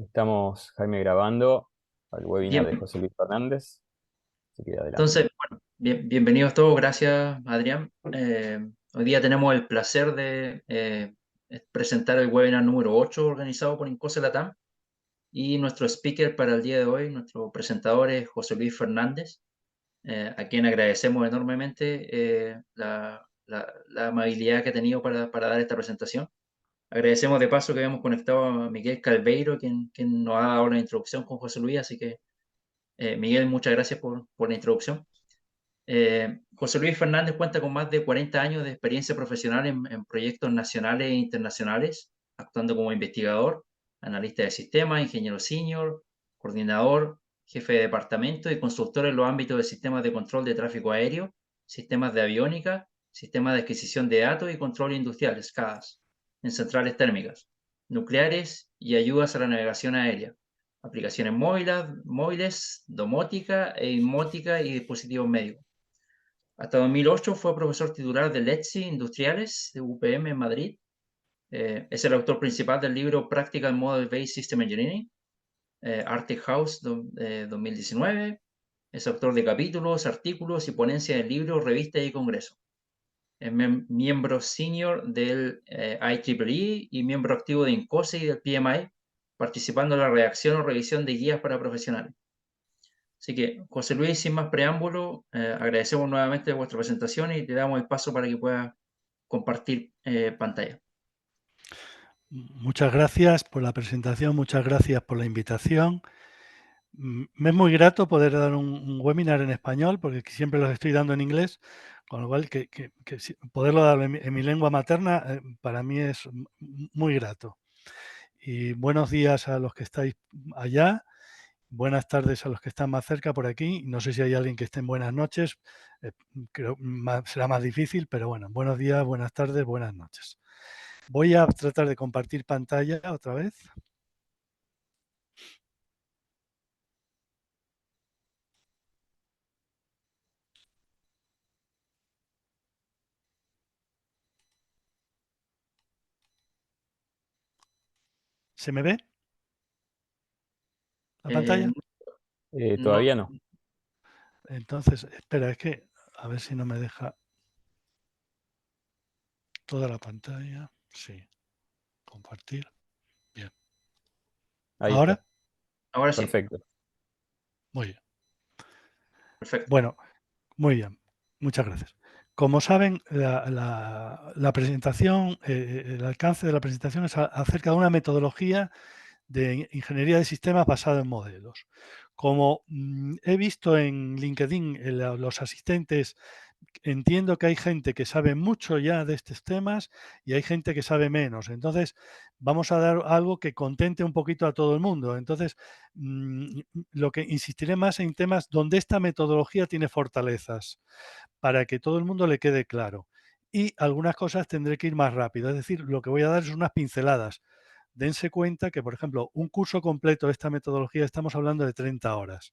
Estamos, Jaime, grabando el webinar Bien, de José Luis Fernández, así que adelante. entonces, bueno, bienvenidos todos, gracias Adrián. Hoy día tenemos el placer de presentar el webinar número 8 organizado por Incose Latam y nuestro speaker para el día de hoy, nuestro presentador es José Luis Fernández, a quien agradecemos enormemente la amabilidad que ha tenido para dar esta presentación. Agradecemos de paso que habíamos conectado a Miguel Calveiro, quien nos ha dado la introducción con José Luis, así que Miguel, muchas gracias por la introducción. José Luis Fernández cuenta con más de 40 años de experiencia profesional en proyectos nacionales e internacionales, actuando como investigador, analista de sistemas, ingeniero senior, coordinador, jefe de departamento y consultor en los ámbitos de sistemas de control de tráfico aéreo, sistemas de aviónica, sistemas de adquisición de datos y control industrial, SCADAS, en centrales térmicas, nucleares y ayudas a la navegación aérea, aplicaciones móviles, domótica e inmótica y dispositivos médicos. Hasta 2008 fue profesor titular de LETSI Industriales de UPM en Madrid. Es el autor principal del libro Practical Model Based System Engineering, Arctic House 2019. Es autor de capítulos, artículos y ponencias en libros, revistas y congresos. Es miembro senior del IEEE y miembro activo de INCOSE y del PMI, participando en la redacción o revisión de guías para profesionales. Así que, José Luis, sin más preámbulo, agradecemos nuevamente vuestra presentación y te damos el paso para que puedas compartir pantalla. Muchas gracias por la presentación, muchas gracias por la invitación. Me es muy grato poder dar un webinar en español, porque siempre los estoy dando en inglés, con lo cual poderlo dar en mi lengua materna para mí es muy grato. Y buenos días a los que estáis allá, buenas tardes a los que están más cerca por aquí. No sé si hay alguien que esté en buenas noches, creo será más difícil, pero bueno, buenos días, buenas tardes, buenas noches. Voy a tratar de compartir pantalla otra vez. ¿Se me ve la Eh, pantalla? no, Todavía no. Entonces, espera, es que a ver si no me deja toda la pantalla. Sí, compartir. Bien. Ahí está. ¿Ahora? ahora sí, Perfecto. Muy bien. perfecto. Bueno, muy bien. Muchas gracias. Como saben, la presentación, el alcance de la presentación es acerca de una metodología de ingeniería de sistemas basada en modelos. Como he visto en LinkedIn los asistentes, entiendo que hay gente que sabe mucho ya de estos temas y hay gente que sabe menos. Entonces, vamos a dar algo que contente un poquito a todo el mundo. Entonces, lo que insistiré más en temas donde esta metodología tiene fortalezas, para que todo el mundo le quede claro. Y algunas cosas tendré que ir más rápido. Es decir, lo que voy a dar es unas pinceladas. Dense cuenta que, por ejemplo, un curso completo de esta metodología estamos hablando de 30 horas.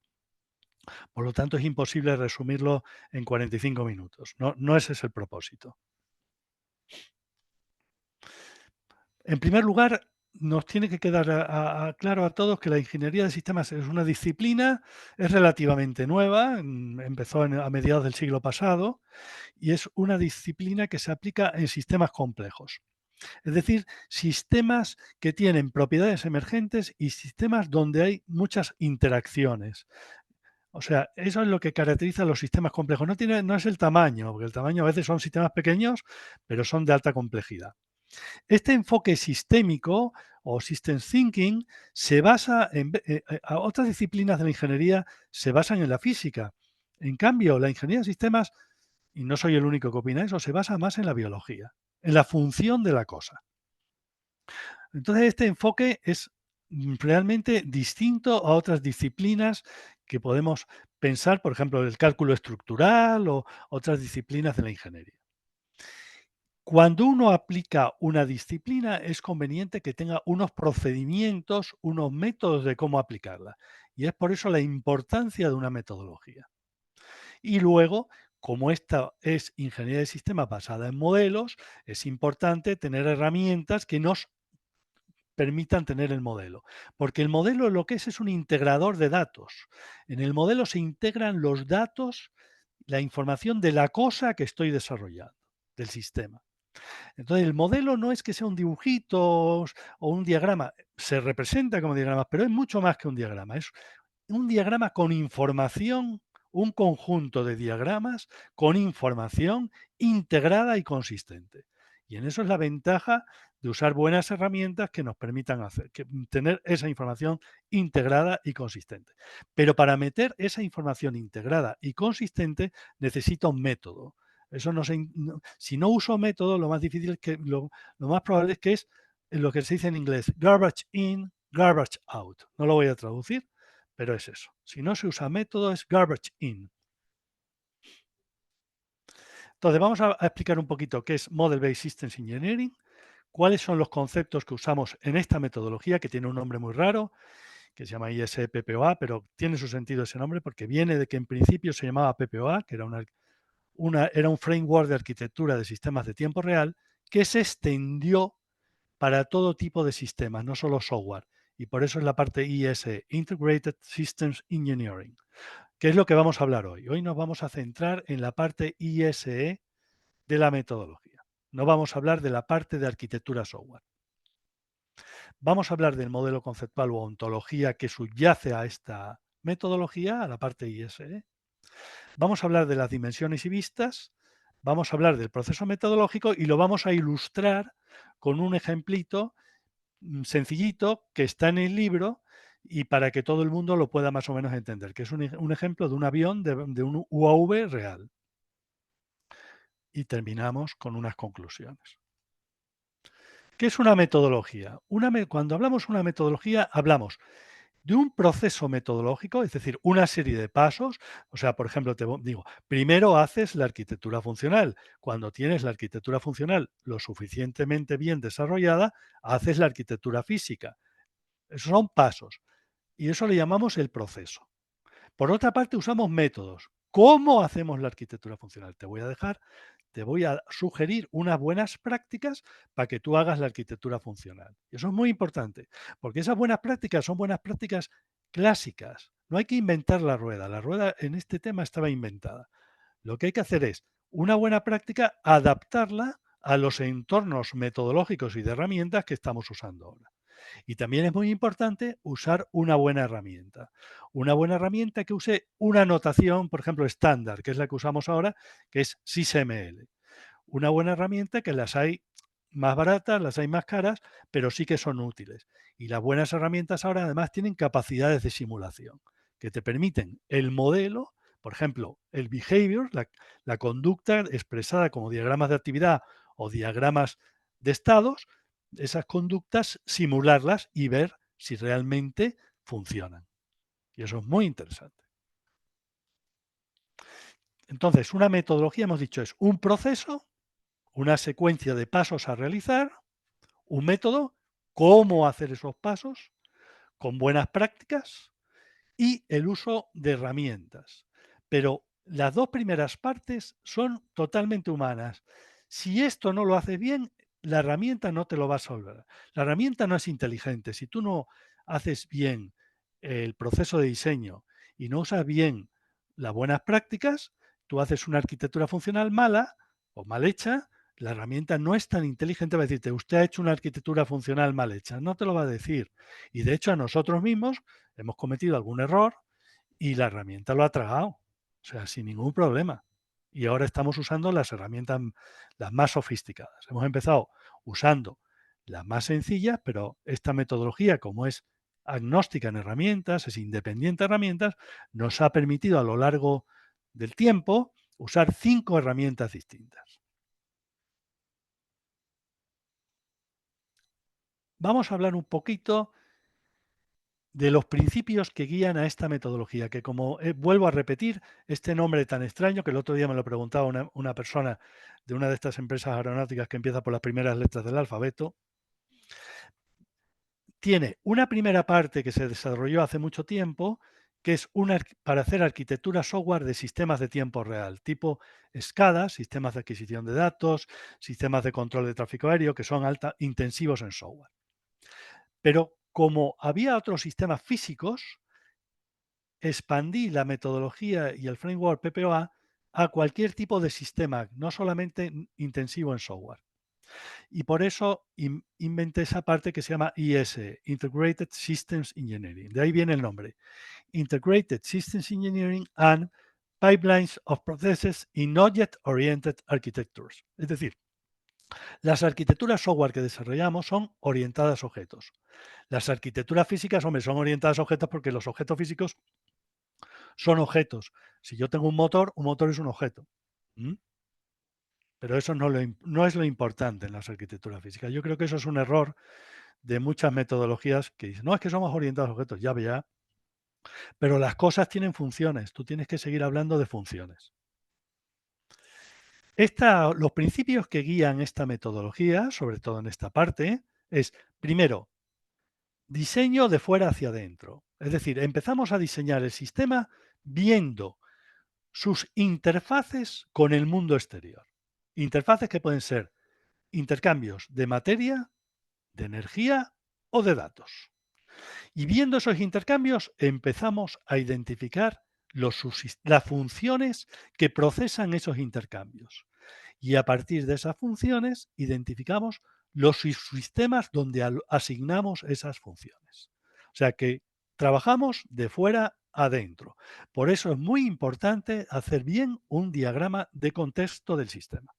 Por lo tanto, es imposible resumirlo en 45 minutos. No ese es el propósito. En primer lugar, nos tiene que quedar claro a todos que la ingeniería de sistemas es una disciplina, es relativamente nueva, empezó a mediados del siglo pasado y es una disciplina que se aplica en sistemas complejos. Es decir, sistemas que tienen propiedades emergentes y sistemas donde hay muchas interacciones. O sea, eso es lo que caracteriza a los sistemas complejos. No es el tamaño, porque el tamaño a veces son sistemas pequeños, pero son de alta complejidad. Este enfoque sistémico o system thinking se basa a otras disciplinas de la ingeniería se basan en la física. En cambio, la ingeniería de sistemas, y no soy el único que opina eso, se basa más en la biología, en la función de la cosa. Entonces, este enfoque es realmente distinto a otras disciplinas que podemos pensar, por ejemplo, el cálculo estructural o otras disciplinas de la ingeniería. Cuando uno aplica una disciplina, es conveniente que tenga unos procedimientos, unos métodos de cómo aplicarla. Y es por eso la importancia de una metodología. Y luego, como esta es ingeniería de sistemas basada en modelos, es importante tener herramientas que nos permitan tener el modelo. Porque el modelo lo que es un integrador de datos. En el modelo se integran los datos, la información de la cosa que estoy desarrollando, del sistema. Entonces, el modelo no es que sea un dibujito o un diagrama, se representa como diagrama, pero es mucho más que un diagrama. Es un diagrama con información, un conjunto de diagramas con información integrada y consistente. Y en eso es la ventaja de usar buenas herramientas que nos permitan tener esa información integrada y consistente. Pero para meter esa información integrada y consistente necesita un método. Eso si no uso método, lo más difícil es que lo más probable es que es lo que se dice en inglés, garbage in, garbage out. No lo voy a traducir, pero es eso. Si no se usa método, es garbage in. Entonces, vamos a explicar un poquito qué es Model Based Systems Engineering, cuáles son los conceptos que usamos en esta metodología, que tiene un nombre muy raro, que se llama ISPPOA, pero tiene su sentido ese nombre porque viene de que en principio se llamaba PPOA, que era un framework de arquitectura de sistemas de tiempo real, que se extendió para todo tipo de sistemas, no solo software. Y por eso es la parte ISE, Integrated Systems Engineering. ¿Qué es lo que vamos a hablar hoy? Hoy nos vamos a centrar en la parte ISE de la metodología. No vamos a hablar de la parte de arquitectura software. Vamos a hablar del modelo conceptual o ontología que subyace a esta metodología, a la parte ISE. Vamos a hablar de las dimensiones y vistas. Vamos a hablar del proceso metodológico y lo vamos a ilustrar con un ejemplito sencillito que está en el libro y para que todo el mundo lo pueda más o menos entender, que es un ejemplo de un avión de un UAV real. Y terminamos con unas conclusiones. ¿Qué es una metodología? Cuando hablamos de una metodología, hablamos de un proceso metodológico, es decir, una serie de pasos. O sea, por ejemplo, te digo, primero haces la arquitectura funcional. Cuando tienes la arquitectura funcional lo suficientemente bien desarrollada, haces la arquitectura física. Esos son pasos. Y eso le llamamos el proceso. Por otra parte, usamos métodos. ¿Cómo hacemos la arquitectura funcional? Te voy a sugerir unas buenas prácticas para que tú hagas la arquitectura funcional. Y eso es muy importante, porque esas buenas prácticas son buenas prácticas clásicas. No hay que inventar la rueda. La rueda en este tema estaba inventada. Lo que hay que hacer es una buena práctica, adaptarla a los entornos metodológicos y de herramientas que estamos usando ahora. Y también es muy importante usar una buena herramienta. Una buena herramienta que use una notación, por ejemplo, estándar, que es la que usamos ahora, que es SysML. Una buena herramienta que las hay más baratas, las hay más caras, pero sí que son útiles. Y las buenas herramientas ahora además tienen capacidades de simulación que te permiten el modelo, por ejemplo, el behavior, la conducta expresada como diagramas de actividad o diagramas de estados, esas conductas, simularlas y ver si realmente funcionan. Y eso es muy interesante. Entonces, una metodología, hemos dicho, es un proceso, una secuencia de pasos a realizar, un método, cómo hacer esos pasos, con buenas prácticas y el uso de herramientas. Pero las dos primeras partes son totalmente humanas. Si esto no lo haces bien, la herramienta no te lo va a resolver. La herramienta no es inteligente. Si tú no haces bien el proceso de diseño y no usas bien las buenas prácticas, tú haces una arquitectura funcional mala o mal hecha, la herramienta no es tan inteligente para decirte, usted ha hecho una arquitectura funcional mal hecha. No te lo va a decir. Y de hecho a nosotros mismos hemos cometido algún error y la herramienta lo ha tragado. O sea, sin ningún problema. Y ahora estamos usando las herramientas las más sofisticadas. Hemos empezado usando las más sencillas, pero esta metodología, como es agnóstica en herramientas, es independiente de herramientas, nos ha permitido a lo largo del tiempo usar 5 herramientas distintas. Vamos a hablar un poquito de los principios que guían a esta metodología, que como vuelvo a repetir, este nombre tan extraño, que el otro día me lo preguntaba una persona de una de estas empresas aeronáuticas que empieza por las primeras letras del alfabeto, tiene una primera parte que se desarrolló hace mucho tiempo, que es para hacer arquitectura software de sistemas de tiempo real, tipo SCADA, sistemas de adquisición de datos, sistemas de control de tráfico aéreo, que son intensivos en software. Pero como había otros sistemas físicos, expandí la metodología y el framework PPOA a cualquier tipo de sistema, no solamente intensivo en software. Y por eso inventé esa parte que se llama IS, Integrated Systems Engineering. De ahí viene el nombre. Integrated Systems Engineering and Pipelines of Processes in Object-Oriented Architectures. Es decir, las arquitecturas software que desarrollamos son orientadas a objetos. Las arquitecturas físicas, hombre, son orientadas a objetos porque los objetos físicos son objetos. Si yo tengo un motor es un objeto. Pero eso no es lo importante en las arquitecturas físicas. Yo creo que eso es un error de muchas metodologías que dicen, no, es que somos orientados a objetos, ya. Pero las cosas tienen funciones. Tú tienes que seguir hablando de funciones. Los principios que guían esta metodología, sobre todo en esta parte, es, primero, diseño de fuera hacia adentro. Es decir, empezamos a diseñar el sistema viendo sus interfaces con el mundo exterior. Interfaces que pueden ser intercambios de materia, de energía o de datos. Y viendo esos intercambios empezamos a identificar las funciones que procesan esos intercambios. Y a partir de esas funciones identificamos los sistemas donde asignamos esas funciones. O sea que trabajamos de fuera a adentro. Por eso es muy importante hacer bien un diagrama de contexto del sistema.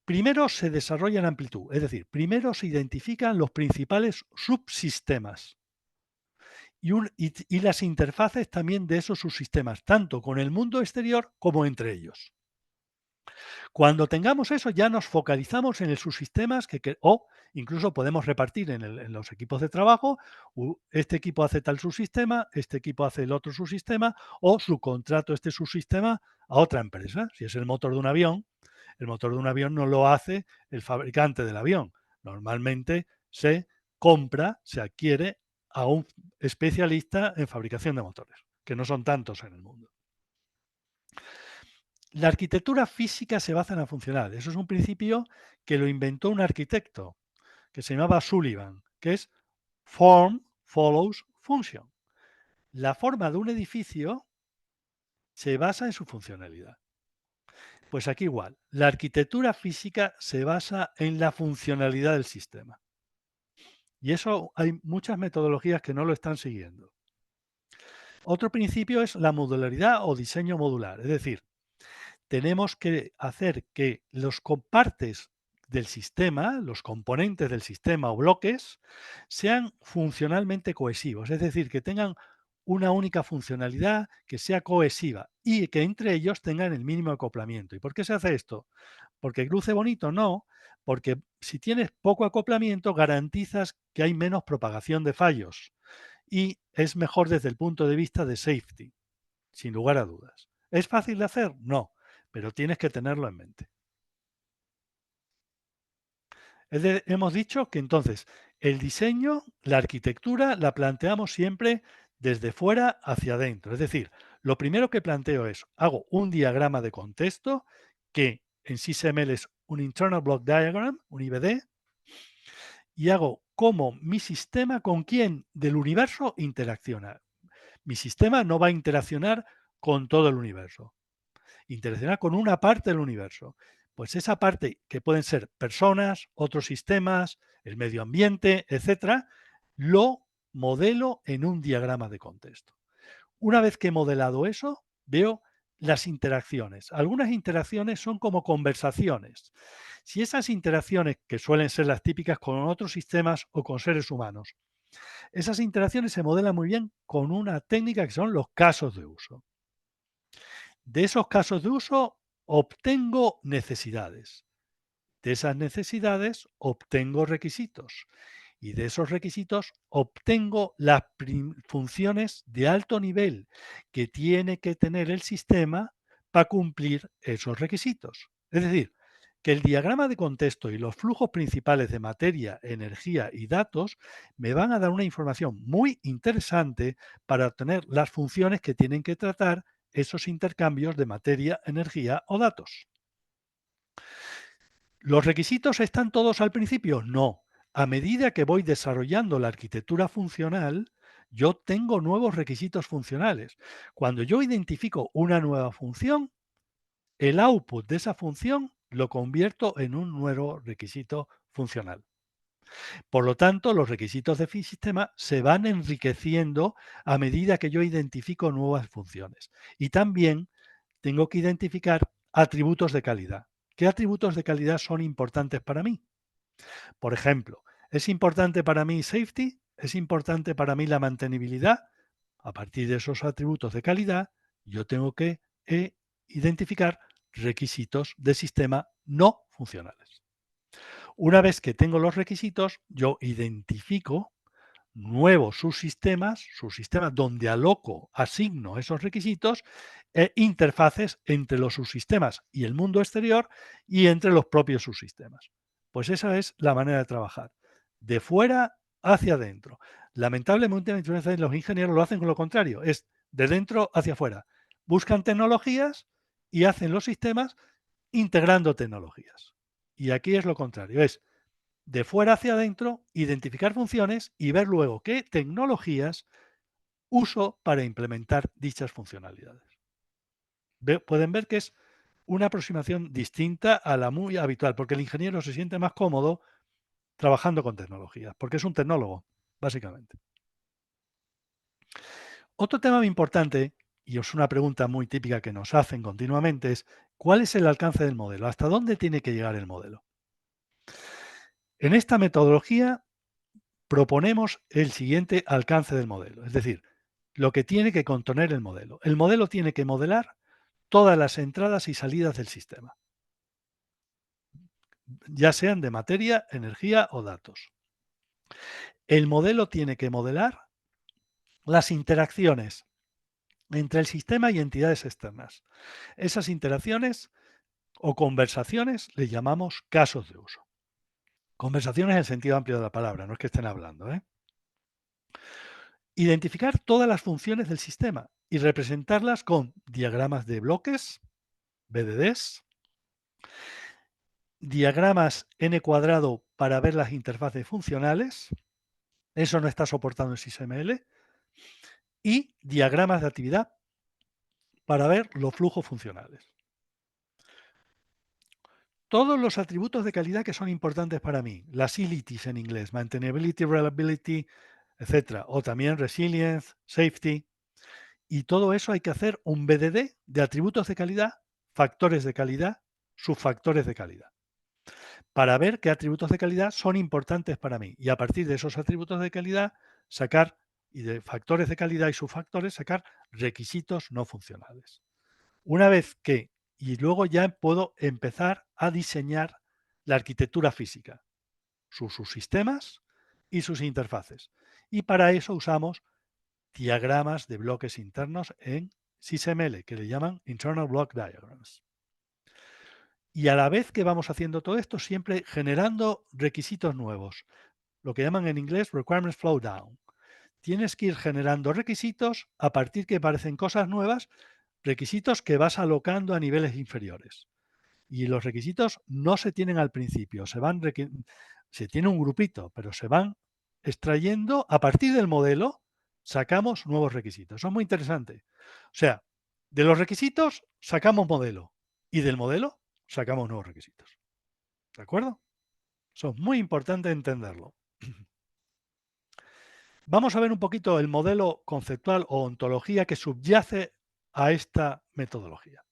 Primero se desarrolla en amplitud, es decir, primero se identifican los principales subsistemas y las interfaces también de esos subsistemas, tanto con el mundo exterior como entre ellos. Cuando tengamos eso, ya nos focalizamos en el subsistemas o incluso podemos repartir en los equipos de trabajo. Este equipo hace tal subsistema, este equipo hace el otro subsistema, o subcontrato este subsistema a otra empresa. Si es el motor de un avión, el motor de un avión no lo hace el fabricante del avión. Normalmente se compra, se adquiere a un especialista en fabricación de motores, que no son tantos en el mundo. La arquitectura física se basa en la funcional. Eso es un principio que lo inventó un arquitecto que se llamaba Sullivan, que es Form follows function. La forma de un edificio se basa en su funcionalidad. Pues aquí igual, la arquitectura física se basa en la funcionalidad del sistema. Y eso hay muchas metodologías que no lo están siguiendo. Otro principio es la modularidad o diseño modular, es decir, tenemos que hacer que los partes del sistema, los componentes del sistema o bloques, sean funcionalmente cohesivos, es decir, que tengan una única funcionalidad, que sea cohesiva y que entre ellos tengan el mínimo acoplamiento. ¿Y por qué se hace esto? ¿Porque luce bonito? No, porque si tienes poco acoplamiento garantizas que hay menos propagación de fallos y es mejor desde el punto de vista de safety, sin lugar a dudas. ¿Es fácil de hacer? No, pero tienes que tenerlo en mente. Hemos dicho que entonces el diseño, la arquitectura, la planteamos siempre desde fuera hacia adentro. Es decir, lo primero que planteo es, hago un diagrama de contexto que en SysML es un Internal Block Diagram, un IBD, y hago cómo mi sistema con quién del universo interacciona. Mi sistema no va a interaccionar con todo el universo. Interaccionar con una parte del universo. Pues esa parte, que pueden ser personas, otros sistemas, el medio ambiente, etcétera, lo modelo en un diagrama de contexto. Una vez que he modelado eso, veo las interacciones. Algunas interacciones son como conversaciones. Si esas interacciones, que suelen ser las típicas con otros sistemas o con seres humanos, esas interacciones se modelan muy bien con una técnica que son los casos de uso. De esos casos de uso obtengo necesidades. De esas necesidades obtengo requisitos. Y de esos requisitos obtengo las funciones de alto nivel que tiene que tener el sistema para cumplir esos requisitos. Es decir, que el diagrama de contexto y los flujos principales de materia, energía y datos me van a dar una información muy interesante para obtener las funciones que tienen que tratar esos intercambios de materia, energía o datos. ¿Los requisitos están todos al principio? No. a medida que voy desarrollando la arquitectura funcional, yo tengo nuevos requisitos funcionales. Cuando yo identifico una nueva función, el output de esa función lo convierto en un nuevo requisito funcional. Por lo tanto, los requisitos de sistema se van enriqueciendo a medida que yo identifico nuevas funciones. Y también tengo que identificar atributos de calidad. ¿Qué atributos de calidad son importantes para mí? Por ejemplo, ¿es importante para mí safety? ¿Es importante para mí la mantenibilidad? A partir de esos atributos de calidad, yo tengo que identificar requisitos de sistema no funcionales. Una vez que tengo los requisitos, yo identifico nuevos subsistemas donde aloco, asigno esos requisitos e interfaces entre los subsistemas y el mundo exterior y entre los propios subsistemas. Pues esa es la manera de trabajar, de fuera hacia adentro. Lamentablemente los ingenieros lo hacen con lo contrario, es de dentro hacia afuera. Buscan tecnologías y hacen los sistemas integrando tecnologías. Y aquí es lo contrario, es de fuera hacia adentro, identificar funciones y ver luego qué tecnologías uso para implementar dichas funcionalidades. Pueden ver que es una aproximación distinta a la muy habitual, porque el ingeniero se siente más cómodo trabajando con tecnologías, porque es un tecnólogo, básicamente. Otro tema muy importante, y es una pregunta muy típica que nos hacen continuamente, es ¿cuál es el alcance del modelo? ¿Hasta dónde tiene que llegar el modelo? En esta metodología proponemos el siguiente alcance del modelo, es decir, lo que tiene que contener el modelo. El modelo tiene que modelar todas las entradas y salidas del sistema, ya sean de materia, energía o datos. El modelo tiene que modelar las interacciones entre el sistema y entidades externas. Esas interacciones o conversaciones le llamamos casos de uso. Conversaciones en el sentido amplio de la palabra, no es que estén hablando. Identificar todas las funciones del sistema y representarlas con diagramas de bloques, BDDs, diagramas n cuadrado para ver las interfaces funcionales, eso no está soportado en SysML, y diagramas de actividad para ver los flujos funcionales. Todos los atributos de calidad que son importantes para mí, las utilities en inglés, maintainability, reliability, etc. O también resilience, safety. Y todo eso hay que hacer un BDD de atributos de calidad, factores de calidad, subfactores de calidad, para ver qué atributos de calidad son importantes para mí. Y a partir de esos atributos de calidad, sacar, y de factores de calidad y subfactores, sacar requisitos no funcionales. Una vez que, y luego ya puedo empezar a diseñar la arquitectura física, sus subsistemas y sus interfaces. Y para eso usamos diagramas de bloques internos en SysML, que le llaman Internal Block Diagrams. Y a la vez que vamos haciendo todo esto, siempre generando requisitos nuevos, lo que llaman en inglés Requirements Flow Down. Tienes que ir generando requisitos a partir que aparecen cosas nuevas, requisitos que vas alocando a niveles inferiores. Y los requisitos no se tienen al principio, se tiene un grupito, pero se van extrayendo a partir del modelo, sacamos nuevos requisitos. Eso es muy interesante. O sea, de los requisitos sacamos modelo y del modelo sacamos nuevos requisitos. ¿De acuerdo? Eso es muy importante entenderlo. Vamos a ver un poquito el modelo conceptual o ontología que subyace a esta metodología.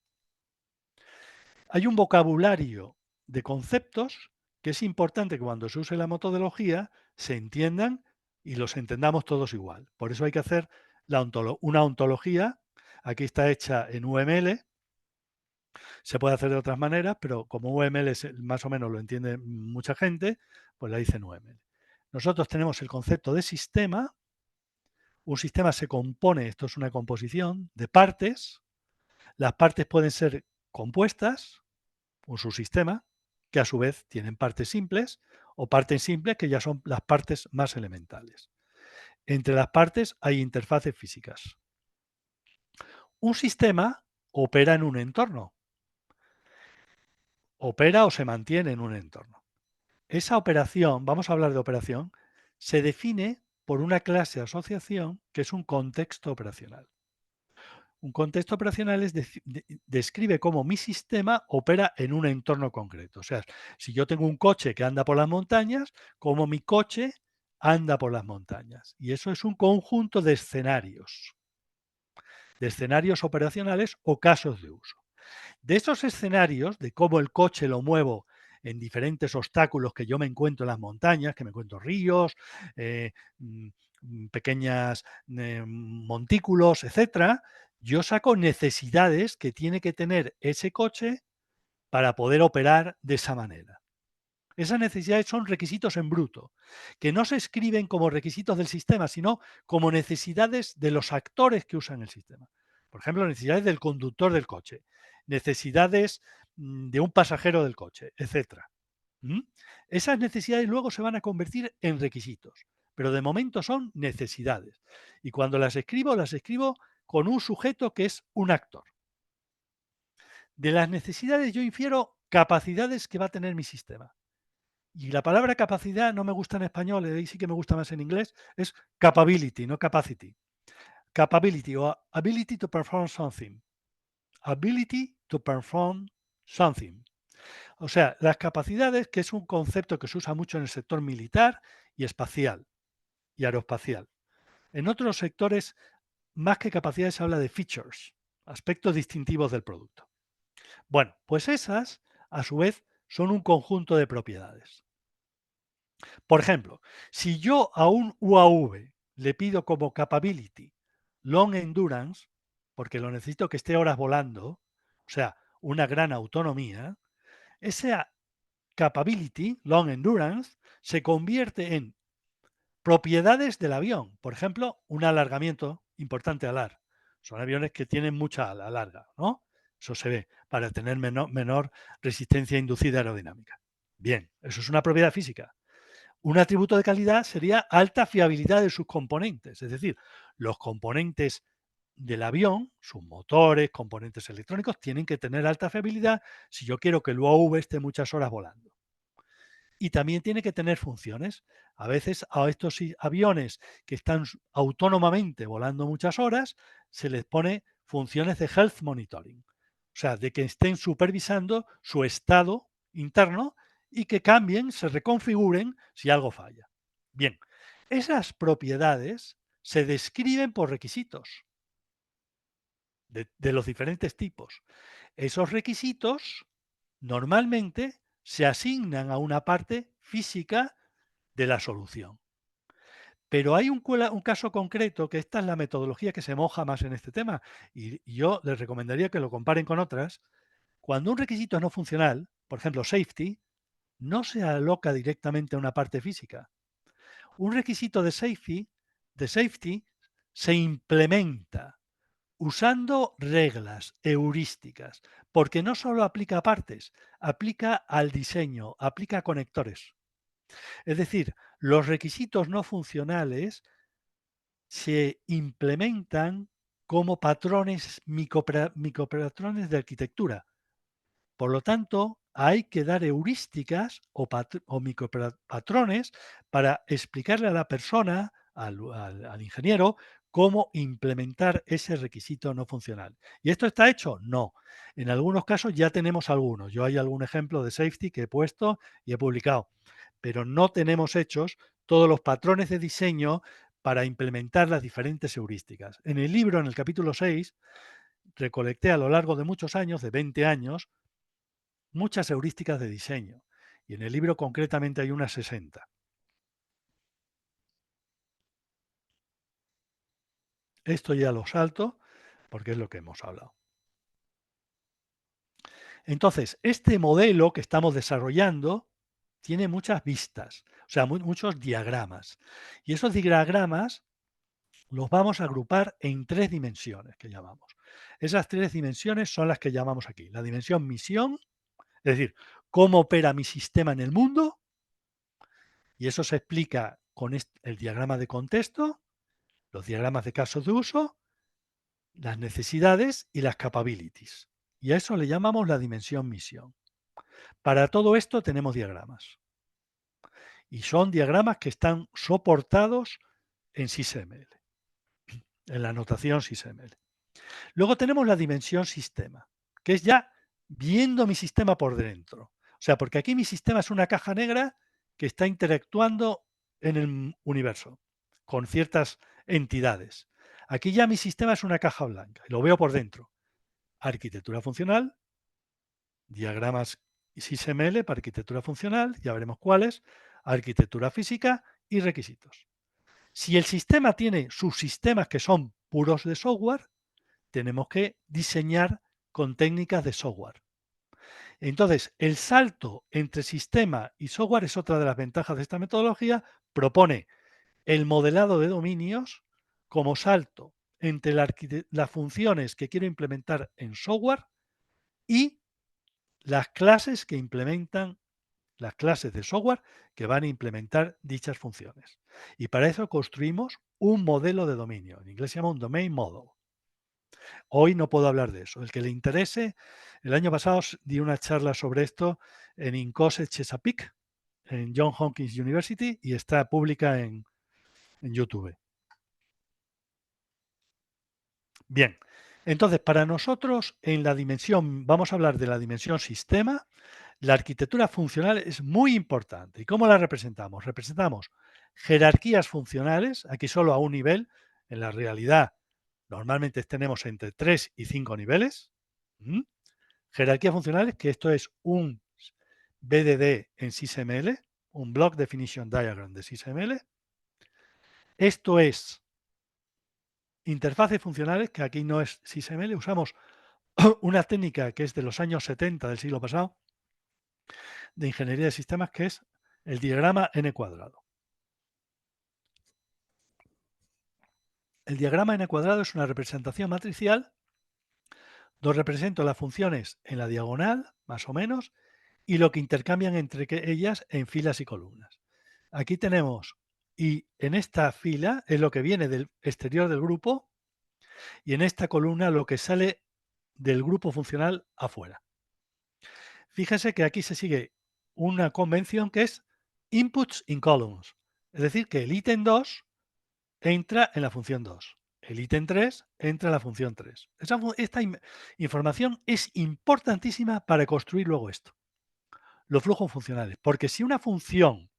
Hay un vocabulario de conceptos que es importante que cuando se use la metodología se entiendan y los entendamos todos igual. Por eso hay que hacer una ontología. Aquí está hecha en UML. Se puede hacer de otras maneras, pero como UML más o menos lo entiende mucha gente, pues la hice en UML. Nosotros tenemos el concepto de sistema. Un sistema se compone, esto es una composición, de partes. Las partes pueden ser compuestas, un subsistema, que a su vez tienen partes simples o partes simples que ya son las partes más elementales. Entre las partes hay interfaces físicas. Un sistema opera en un entorno. Opera o se mantiene en un entorno. esa operación, vamos a hablar de operación, se define por una clase asociación que es un contexto operacional. Un contexto operacional describe cómo mi sistema opera en un entorno concreto. O sea, si yo tengo un coche que anda por las montañas, cómo mi coche anda por las montañas. Y eso es un conjunto de escenarios operacionales o casos de uso. De esos escenarios, de cómo el coche lo muevo en diferentes obstáculos que yo me encuentro en las montañas, que me encuentro ríos, pequeñas montículos, etcétera, yo saco necesidades que tiene que tener ese coche para poder operar de esa manera. Esas necesidades son requisitos en bruto, que no se escriben como requisitos del sistema, sino como necesidades de los actores que usan el sistema. Por ejemplo, necesidades del conductor del coche, necesidades de un pasajero del coche, etc. Esas necesidades luego se van a convertir en requisitos, pero de momento son necesidades. Y cuando las escribo con un sujeto que es un actor. De las necesidades yo infiero capacidades que va a tener mi sistema. Y la palabra capacidad no me gusta en español, ahí sí que me gusta más en inglés, es capability, no capacity. Capability o ability to perform something. Ability to perform something. O sea, las capacidades, que es un concepto que se usa mucho en el sector militar y espacial y aeroespacial. En otros sectores, más que capacidades, se habla de features, aspectos distintivos del producto. Bueno, pues esas, a su vez, son un conjunto de propiedades. Por ejemplo, si yo a un UAV le pido como capability long endurance, porque lo necesito que esté horas volando, o sea, una gran autonomía, esa capability long endurance se convierte en propiedades del avión. Por ejemplo, un alargamiento importante alar. Son aviones que tienen mucha ala larga, ¿no? Eso se ve, para tener menor resistencia inducida aerodinámica. Bien, eso es una propiedad física. Un atributo de calidad sería alta fiabilidad de sus componentes, es decir, los componentes del avión, sus motores, componentes electrónicos, tienen que tener alta fiabilidad si yo quiero que el UAV esté muchas horas volando. Y también tiene que tener funciones. A veces a estos aviones que están autónomamente volando muchas horas, se les pone funciones de health monitoring, o sea, de que estén supervisando su estado interno y que cambien, se reconfiguren si algo falla. Bien, esas propiedades se describen por requisitos de los diferentes tipos. Esos requisitos normalmente se asignan a una parte física de la solución. Pero hay un caso concreto, que esta es la metodología que se moja más en este tema, y yo les recomendaría que lo comparen con otras. Cuando un requisito es no funcional, por ejemplo, safety, no se aloca directamente a una parte física. Un requisito de safety se implementa usando reglas heurísticas, porque no solo aplica a partes, aplica al diseño, aplica a conectores. Es decir, los requisitos no funcionales se implementan como patrones, micropatrones de arquitectura. Por lo tanto, hay que dar heurísticas o micropatrones para explicarle a la persona, al ingeniero, cómo implementar ese requisito no funcional. ¿Y esto está hecho? No. En algunos casos ya tenemos algunos. Yo hay algún ejemplo de safety que he puesto y he publicado, pero no tenemos hechos todos los patrones de diseño para implementar las diferentes heurísticas. En el libro, en el capítulo 6, recolecté a lo largo de muchos años, de 20 años, muchas heurísticas de diseño. Y en el libro concretamente hay unas 60. Esto ya lo salto porque es lo que hemos hablado. Entonces, este modelo que estamos desarrollando tiene muchas vistas, o sea, muchos diagramas. Y esos diagramas los vamos a agrupar en 3 dimensiones que llamamos. Esas 3 dimensiones son las que llamamos aquí. La dimensión misión, es decir, cómo opera mi sistema en el mundo, y eso se explica con el diagrama de contexto, los diagramas de casos de uso, las necesidades y las capabilities. Y a eso le llamamos la dimensión misión. Para todo esto tenemos diagramas. Y son diagramas que están soportados en SysML, en la notación SysML. Luego tenemos la dimensión sistema, que es ya viendo mi sistema por dentro. O sea, porque aquí mi sistema es una caja negra que está interactuando en el universo con ciertas entidades. Aquí ya mi sistema es una caja blanca y lo veo por dentro. Arquitectura funcional, diagramas SysML para arquitectura funcional, ya veremos cuáles, arquitectura física y requisitos. Si el sistema tiene subsistemas que son puros de software, tenemos que diseñar con técnicas de software. Entonces, el salto entre sistema y software es otra de las ventajas de esta metodología. Propone el modelado de dominios como salto entre las funciones que quiero implementar en software y las clases que implementan, las clases de software que van a implementar dichas funciones. Y para eso construimos un modelo de dominio. En inglés se llama un domain model. Hoy no puedo hablar de eso. El que le interese, el año pasado di una charla sobre esto en INCOSE Chesapeake, en Johns Hopkins University, y está pública en YouTube. Bien, entonces para nosotros en la dimensión, vamos a hablar de la dimensión sistema, la arquitectura funcional es muy importante. ¿Y cómo la representamos? Representamos jerarquías funcionales, aquí solo a un nivel, en la realidad normalmente tenemos entre 3 y 5 niveles. Jerarquías funcionales, que esto es un BDD en SysML, un Block Definition Diagram de SysML. Esto es interfaces funcionales, que aquí no es SysML, usamos una técnica que es de los años 70 del siglo pasado, de ingeniería de sistemas, que es el diagrama n cuadrado. El diagrama n cuadrado es una representación matricial donde represento las funciones en la diagonal, más o menos, y lo que intercambian entre ellas en filas y columnas. Aquí tenemos, y en esta fila es lo que viene del exterior del grupo, y en esta columna lo que sale del grupo funcional afuera. Fíjense que aquí se sigue una convención que es inputs in columns, es decir, que el ítem 2 entra en la función 2. El ítem 3 entra en la función 3. Esta información es importantísima para construir luego esto, los flujos funcionales, porque si una función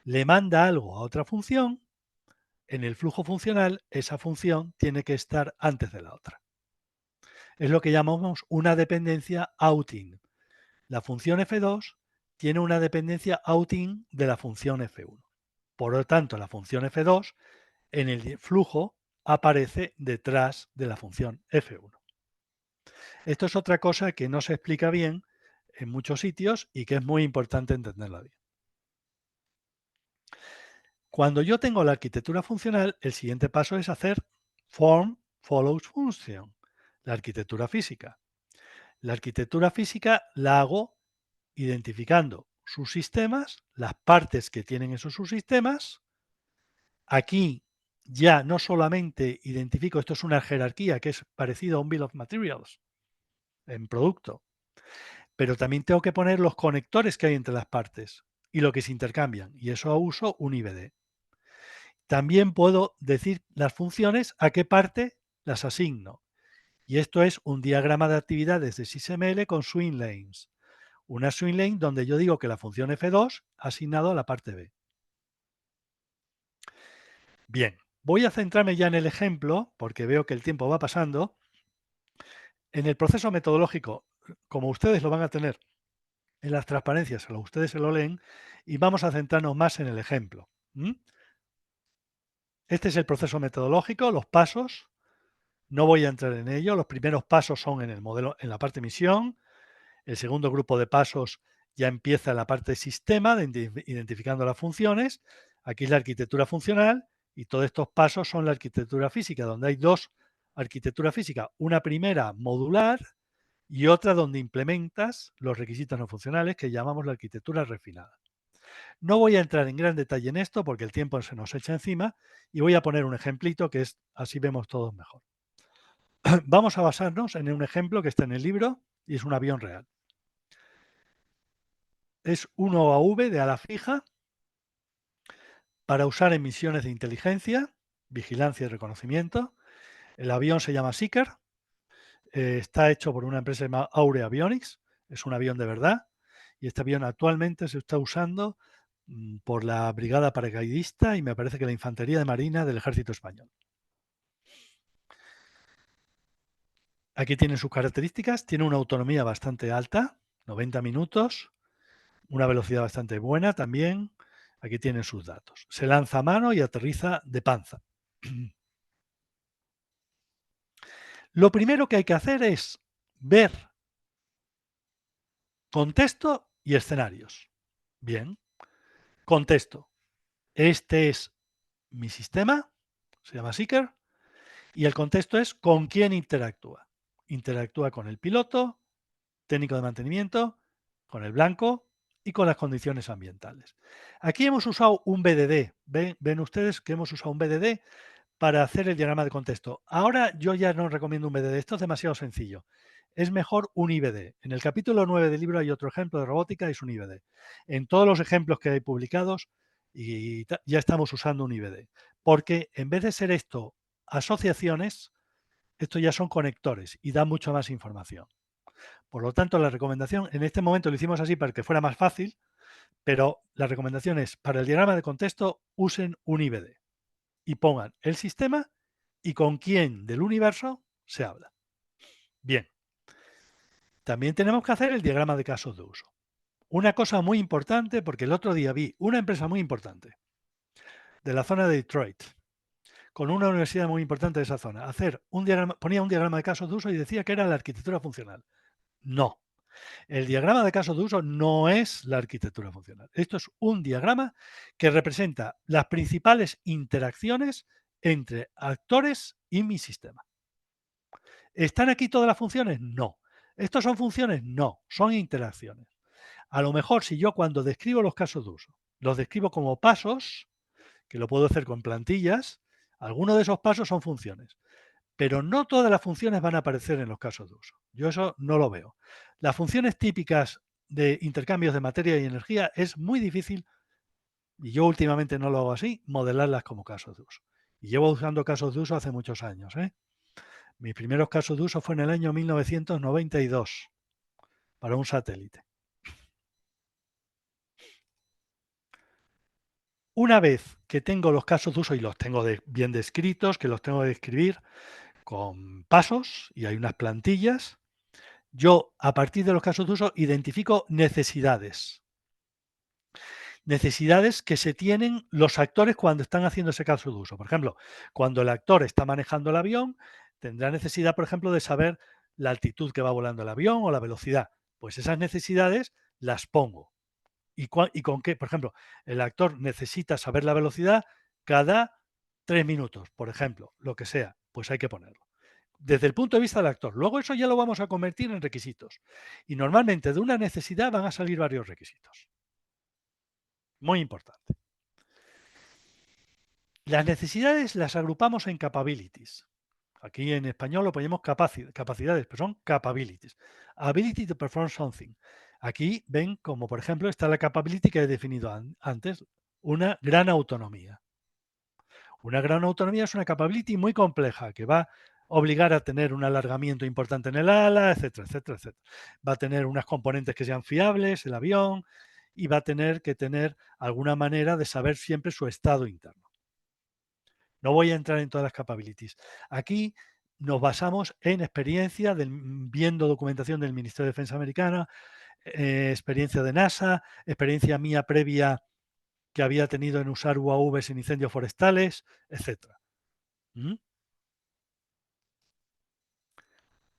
le manda algo a otra función, en el flujo funcional esa función tiene que estar antes de la otra. Es lo que llamamos una dependencia outing. La función F2 tiene una dependencia outing de la función F1. Por lo tanto, la función F2 en el flujo aparece detrás de la función F1. Esto es otra cosa que no se explica bien en muchos sitios y que es muy importante entenderla bien. Cuando yo tengo la arquitectura funcional, el siguiente paso es hacer form follows function, la arquitectura física. La arquitectura física la hago identificando sus sistemas, las partes que tienen esos subsistemas. Aquí ya no solamente identifico, esto es una jerarquía que es parecido a un Bill of Materials en producto, pero también tengo que poner los conectores que hay entre las partes y lo que se intercambian, y eso uso un IBD. También puedo decir las funciones a qué parte las asigno, y esto es un diagrama de actividades de SysML con swing lanes. Una swing lane donde yo digo que la función F2 ha asignado a la parte B. Bien, voy a centrarme ya en el ejemplo, porque veo que el tiempo va pasando. En el proceso metodológico, como ustedes lo van a tener en las transparencias, ustedes se lo leen, y vamos a centrarnos más en el ejemplo. Este es el proceso metodológico, los pasos. No voy a entrar en ello. Los primeros pasos son en el modelo, en la parte misión. El segundo grupo de pasos ya empieza en la parte sistema, identificando las funciones. Aquí es la arquitectura funcional y todos estos pasos son la arquitectura física, donde hay dos arquitecturas físicas. Una primera modular y otra donde implementas los requisitos no funcionales que llamamos la arquitectura refinada. No voy a entrar en gran detalle en esto porque el tiempo se nos echa encima y voy a poner un ejemplito que es así vemos todos mejor. Vamos a basarnos en un ejemplo que está en el libro y es un avión real. Es un OAV de ala fija para usar en misiones de inteligencia, vigilancia y reconocimiento. El avión se llama Seeker, está hecho por una empresa llamada Aure Avionics, es un avión de verdad, y este avión actualmente se está usando por la Brigada Paracaidista y me parece que la Infantería de Marina del Ejército Español. Aquí tienen sus características, tiene una autonomía bastante alta, 90 minutos, una velocidad bastante buena también. Aquí tienen sus datos. Se lanza a mano y aterriza de panza. Lo primero que hay que hacer es ver contexto y escenarios. Bien, contexto. Este es mi sistema, se llama Seeker, y el contexto es con quién interactúa. Interactúa con el piloto, técnico de mantenimiento, con el blanco y con las condiciones ambientales. Aquí hemos usado un BDD. Ven ustedes que hemos usado un BDD para hacer el diagrama de contexto. Ahora yo ya no recomiendo un BDD, esto es demasiado sencillo. Es mejor un IBD. En el capítulo 9 del libro hay otro ejemplo de robótica, es un IBD. En todos los ejemplos que hay publicados ya estamos usando un IBD. Porque en vez de ser esto asociaciones, esto ya son conectores y da mucho más información. Por lo tanto, la recomendación, en este momento lo hicimos así para que fuera más fácil, pero la recomendación es, para el diagrama de contexto, usen un IBD y pongan el sistema y con quién del universo se habla. Bien, también tenemos que hacer el diagrama de casos de uso. Una cosa muy importante, porque el otro día vi una empresa muy importante de la zona de Detroit, con una universidad muy importante de esa zona, ponía un diagrama de casos de uso y decía que era la arquitectura funcional. No, el diagrama de casos de uso no es la arquitectura funcional. Esto es un diagrama que representa las principales interacciones entre actores y mi sistema. ¿Están aquí todas las funciones? No. ¿Estos son funciones? No, son interacciones. A lo mejor si yo cuando describo los casos de uso, los describo como pasos, que lo puedo hacer con plantillas, algunos de esos pasos son funciones. Pero no todas las funciones van a aparecer en los casos de uso. Yo eso no lo veo. Las funciones típicas de intercambios de materia y energía es muy difícil, y yo últimamente no lo hago así, modelarlas como casos de uso. Y llevo usando casos de uso hace muchos años. Mis primeros casos de uso fue en el año 1992 para un satélite. Una vez que tengo los casos de uso y los tengo bien descritos, que los tengo que describir con pasos y hay unas plantillas, yo a partir de los casos de uso identifico necesidades. Necesidades que se tienen los actores cuando están haciendo ese caso de uso. Por ejemplo, cuando el actor está manejando el avión, tendrá necesidad, por ejemplo, de saber la altitud que va volando el avión o la velocidad. Pues esas necesidades las pongo. ¿Y con qué? Por ejemplo, el actor necesita saber la velocidad cada 3 minutos, por ejemplo, lo que sea, pues hay que ponerlo. Desde el punto de vista del actor. Luego eso ya lo vamos a convertir en requisitos. Y normalmente de una necesidad van a salir varios requisitos. Muy importante. Las necesidades las agrupamos en capabilities. Aquí en español lo ponemos capacidades, pero son capabilities. Ability to perform something. Aquí ven como, por ejemplo, está la capability que he definido antes, una gran autonomía. Una gran autonomía es una capability muy compleja que va a obligar a tener un alargamiento importante en el ala, etcétera, etcétera, etcétera. Va a tener unas componentes que sean fiables, el avión, y va a tener que tener alguna manera de saber siempre su estado interno. No voy a entrar en todas las capabilities. Aquí nos basamos en experiencia, viendo documentación del Ministerio de Defensa americana, experiencia de NASA, experiencia mía previa que había tenido en usar UAVs en incendios forestales, etc.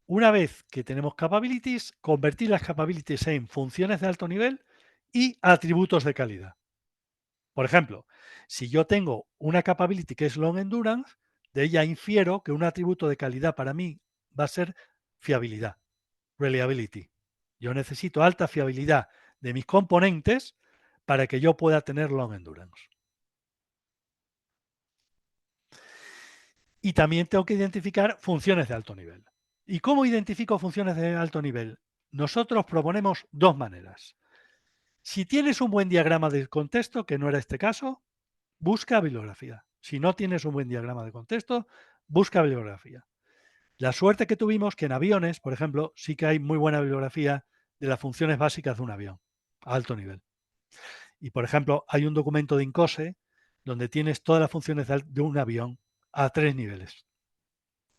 Una vez que tenemos capabilities, convertir las capabilities en funciones de alto nivel y atributos de calidad. Por ejemplo, si yo tengo una capability que es long endurance, de ella infiero que un atributo de calidad para mí va a ser fiabilidad, reliability. Yo necesito alta fiabilidad de mis componentes para que yo pueda tener long endurance. Y también tengo que identificar funciones de alto nivel. ¿Y cómo identifico funciones de alto nivel? Nosotros proponemos dos maneras. Si tienes un buen diagrama de contexto, que no era este caso, busca bibliografía. Si no tienes un buen diagrama de contexto, busca bibliografía. La suerte que tuvimos que en aviones, por ejemplo, sí que hay muy buena bibliografía de las funciones básicas de un avión a alto nivel. Y, por ejemplo, hay un documento de INCOSE donde tienes todas las funciones de un avión a 3 niveles.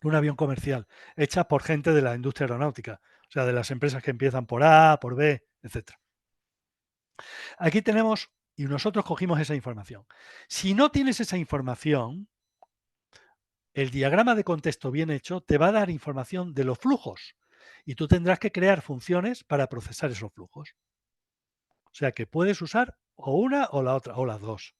Un avión comercial, hechas por gente de la industria aeronáutica, o sea, de las empresas que empiezan por A, por B, etc. Aquí tenemos, y nosotros cogimos esa información. Si no tienes esa información, el diagrama de contexto bien hecho te va a dar información de los flujos y tú tendrás que crear funciones para procesar esos flujos. O sea que puedes usar o una o la otra, o las dos.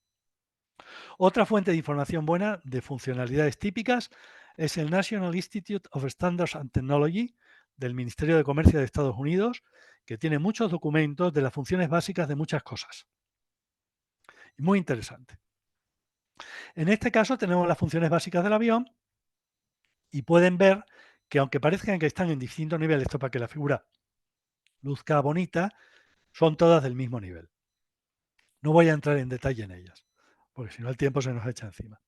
Otra fuente de información buena de funcionalidades típicas es el National Institute of Standards and Technology del Ministerio de Comercio de Estados Unidos, que tiene muchos documentos de las funciones básicas de muchas cosas. Muy interesante. En este caso tenemos las funciones básicas del avión y pueden ver que aunque parezcan que están en distintos niveles, esto para que la figura luzca bonita, son todas del mismo nivel. No voy a entrar en detalle en ellas, porque si no el tiempo se nos echa encima.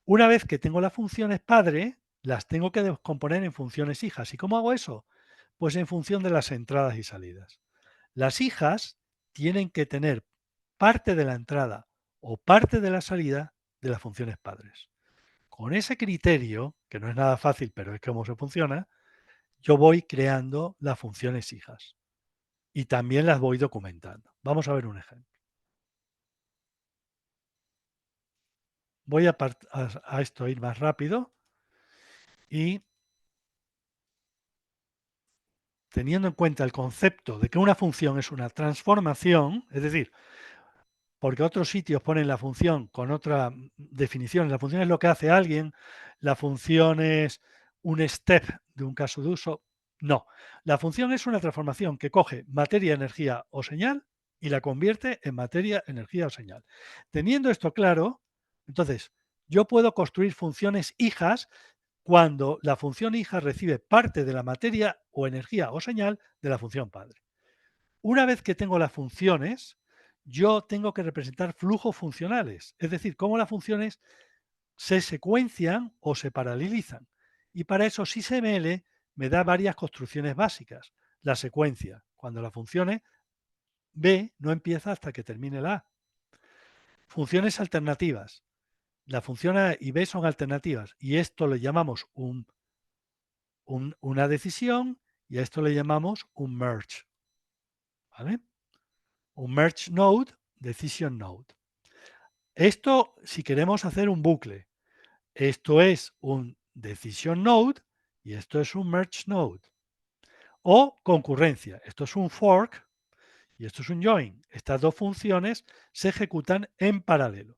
Una vez que tengo las funciones padre, las tengo que descomponer en funciones hijas. ¿Y cómo hago eso? Pues en función de las entradas y salidas. Las hijas tienen que tener parte de la entrada o parte de la salida de las funciones padres. Con ese criterio, que no es nada fácil, pero es cómo se funciona, yo voy creando las funciones hijas y también las voy documentando. Vamos a ver un ejemplo. Voy a esto ir más rápido y teniendo en cuenta el concepto de que una función es una transformación, es decir, porque otros sitios ponen la función con otra definición. La función es lo que hace alguien, la función es un step de un caso de uso. No, la función es una transformación que coge materia, energía o señal y la convierte en materia, energía o señal. Teniendo esto claro, entonces yo puedo construir funciones hijas cuando la función hija recibe parte de la materia o energía o señal de la función padre. Una vez que tengo las funciones, yo tengo que representar flujos funcionales, es decir, cómo las funciones se secuencian o se paralelizan. Y para eso SysML me da varias construcciones básicas. La secuencia, cuando la función B no empieza hasta que termine la A. Funciones alternativas. La función A y B son alternativas y esto le llamamos una decisión y a esto le llamamos un merge. ¿Vale? Un merge node, decision node. Esto si queremos hacer un bucle. Esto es un decision node y esto es un merge node. O concurrencia. Esto es un fork y esto es un join. Estas dos funciones se ejecutan en paralelo.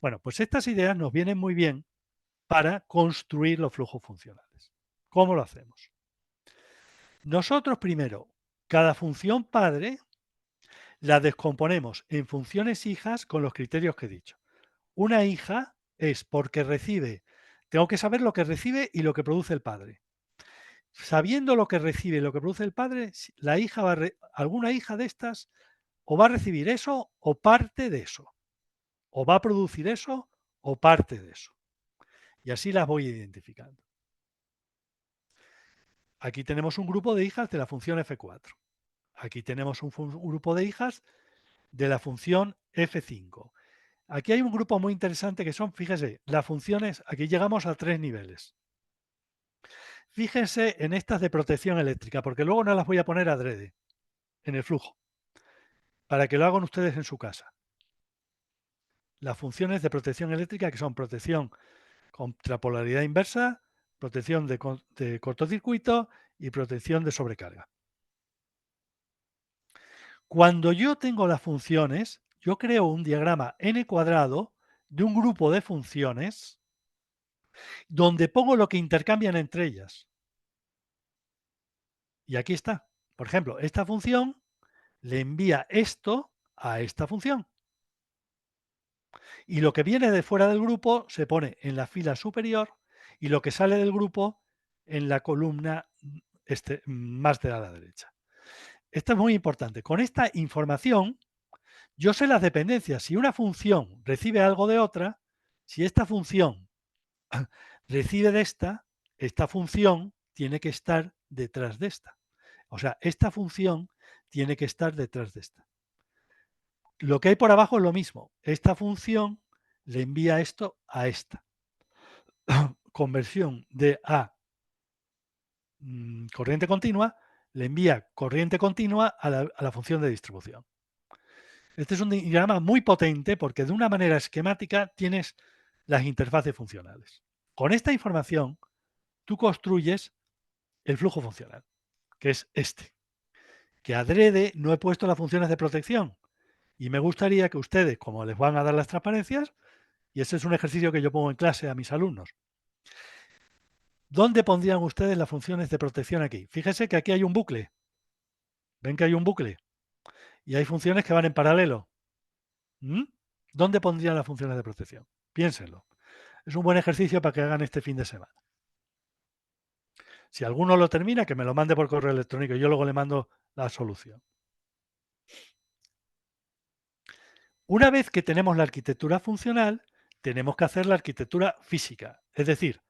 Bueno, pues estas ideas nos vienen muy bien para construir los flujos funcionales. ¿Cómo lo hacemos? Nosotros primero, cada función padre la descomponemos en funciones hijas con los criterios que he dicho. Una hija es porque recibe, tengo que saber lo que recibe y lo que produce el padre. Sabiendo lo que recibe y lo que produce el padre, la hija alguna hija de estas o va a recibir eso o parte de eso. O va a producir eso o parte de eso. Y así las voy identificando. Aquí tenemos un grupo de hijas de la función F4. Aquí tenemos un grupo de hijas de la función F5. Aquí hay un grupo muy interesante que son, fíjese, las funciones, aquí llegamos a 3 niveles. Fíjense en estas de protección eléctrica, porque luego no las voy a poner adrede en el flujo, para que lo hagan ustedes en su casa. Las funciones de protección eléctrica que son protección contra polaridad inversa, protección de cortocircuito y protección de sobrecarga. Cuando yo tengo las funciones, yo creo un diagrama n cuadrado de un grupo de funciones donde pongo lo que intercambian entre ellas. Y aquí está. Por ejemplo, esta función le envía esto a esta función. Y lo que viene de fuera del grupo se pone en la fila superior y lo que sale del grupo en la columna más de la derecha. Esto es muy importante. Con esta información Yo sé las dependencias. Si una función recibe algo de otra, si esta función recibe de esta función tiene que estar detrás de esta. O sea, esta función tiene que estar detrás de esta. Lo que hay por abajo es lo mismo. Esta función le envía esto a esta. Conversión de A corriente continua, le envía corriente continua a la función de distribución. Este es un diagrama muy potente porque de una manera esquemática tienes las interfaces funcionales. Con esta información, tú construyes el flujo funcional, que es este. Que adrede no he puesto las funciones de protección. Y me gustaría que ustedes, como les van a dar las transparencias, y ese es un ejercicio que yo pongo en clase a mis alumnos, ¿dónde pondrían ustedes las funciones de protección aquí? Fíjense que aquí hay un bucle. ¿Ven que hay un bucle? Y hay funciones que van en paralelo. ¿Dónde pondrían las funciones de protección? Piénsenlo. Es un buen ejercicio para que hagan este fin de semana. Si alguno lo termina, que me lo mande por correo electrónico y yo luego le mando la solución. Una vez que tenemos la arquitectura funcional, tenemos que hacer la arquitectura física, es decir,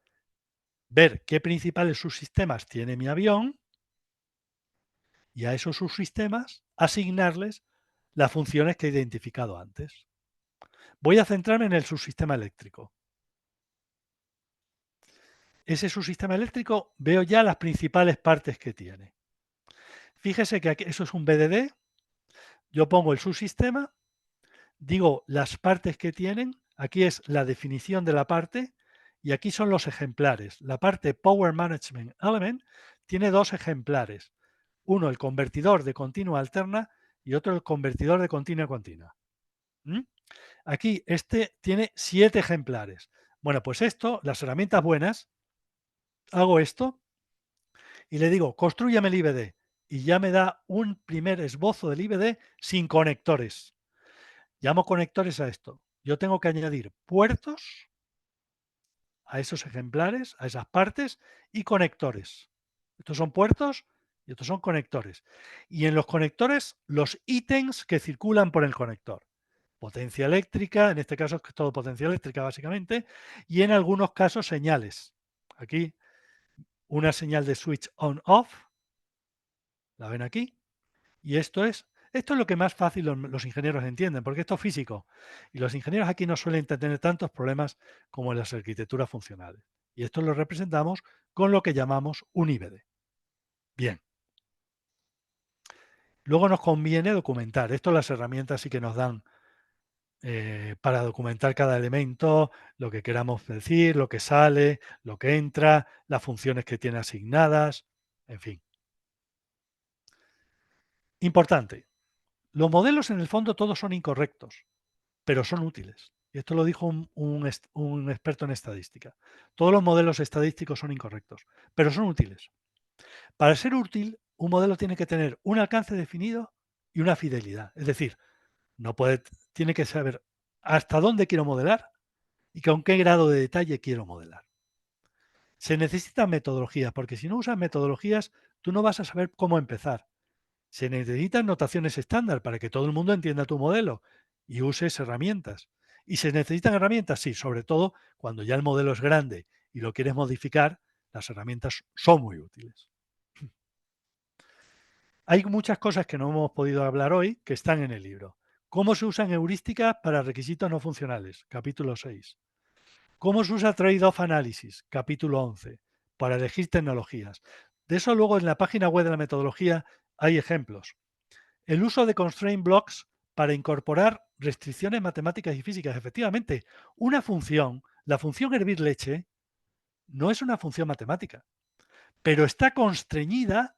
ver qué principales subsistemas tiene mi avión y a esos subsistemas asignarles las funciones que he identificado antes. Voy a centrarme en el subsistema eléctrico. Ese subsistema eléctrico veo ya las principales partes que tiene. Fíjese que aquí, eso es un BDD. Yo pongo el subsistema, digo las partes que tienen. Aquí es la definición de la parte y aquí son los ejemplares. La parte Power Management Element tiene dos ejemplares. Uno, el convertidor de continua alterna y otro, el convertidor de continua continua. Aquí este tiene 7 ejemplares. Bueno, pues esto, las herramientas buenas, hago esto y le digo, constrúyame el IBD. Y ya me da un primer esbozo del IBD sin conectores. Llamo conectores a esto. Yo tengo que añadir puertos a esos ejemplares, a esas partes, y conectores. Estos son puertos y estos son conectores. Y en los conectores, los ítems que circulan por el conector. Potencia eléctrica, en este caso es todo potencia eléctrica básicamente, y en algunos casos señales. Aquí una señal de switch on-off, la ven aquí, y esto es lo que más fácil los ingenieros entienden, porque esto es físico. Y los ingenieros aquí no suelen tener tantos problemas como en las arquitecturas funcionales. Y esto lo representamos con lo que llamamos un IBD. Bien. Luego nos conviene documentar. Esto las herramientas sí que nos dan para documentar cada elemento, lo que queramos decir, lo que sale, lo que entra, las funciones que tiene asignadas, en fin. Importante. Los modelos en el fondo todos son incorrectos, pero son útiles. Y esto lo dijo un experto en estadística. Todos los modelos estadísticos son incorrectos, pero son útiles. Para ser útil, un modelo tiene que tener un alcance definido y una fidelidad. Es decir, tiene que saber hasta dónde quiero modelar y con qué grado de detalle quiero modelar. Se necesitan metodologías, porque si no usas metodologías, tú no vas a saber cómo empezar. Se necesitan notaciones estándar para que todo el mundo entienda tu modelo y uses herramientas. ¿Y se necesitan herramientas? Sí, sobre todo cuando ya el modelo es grande y lo quieres modificar, las herramientas son muy útiles. Hay muchas cosas que no hemos podido hablar hoy que están en el libro. ¿Cómo se usan heurísticas para requisitos no funcionales? Capítulo 6. ¿Cómo se usa Trade-off Analysis? Capítulo 11. Para elegir tecnologías. De eso luego en la página web de la metodología hay ejemplos. El uso de constraint blocks para incorporar restricciones matemáticas y físicas. Efectivamente, una función, la función hervir leche, no es una función matemática, pero está constreñida